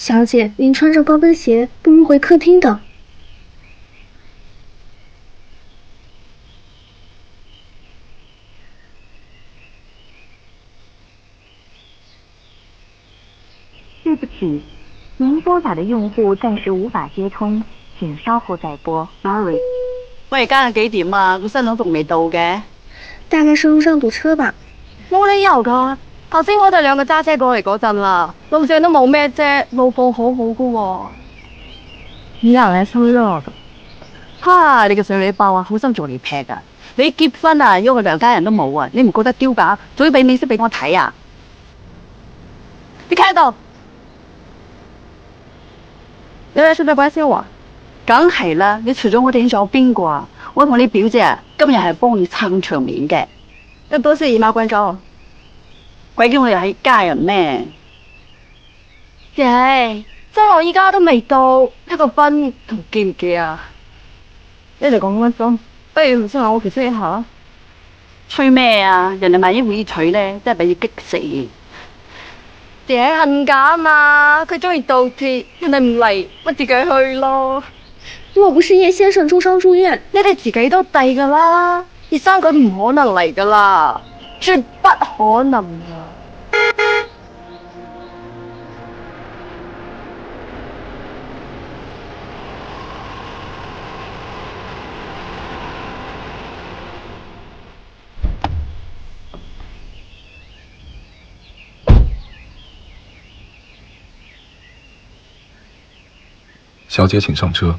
小姐，您穿着高跟鞋，不如回客厅等。对不起，您拨打的用户暂時無法接通，請稍後再撥。Sorry。喂，而家係幾點啊？個新郎仲未到嘅？大概是路上堵車吧。冇理由噶，頭先我哋兩個揸車過嚟嗰陣啦，路上都冇咩啫，路況好好噶喎。你又嚟收咗？哈！你個水女包啊，好心做你劈噶！你結婚啊，因為兩家人都冇啊，你唔覺得丟架？仲要俾面色俾我睇啊？你睇到？你哋係咪關心我？梗係啦，你除咗我哋仲有邊個啊？我同你表姐啊，今日係幫你撐場面嘅。要多謝姨媽關照。鬼叫我哋係家人咩？姐，即係我依家都未到，一個婚同記唔記啊？一直講咁多，不如先嚟我屋企識一下。吹咩啊？人哋萬一會娶咧，真係俾你激死。姐恨假啊嘛，佢中意倒貼，人哋唔嚟，我自己去咯。若不是葉先生重傷住院，你哋自己都遞噶啦，葉生佢唔可能嚟噶啦，絕不可能啊！小姐，請上車。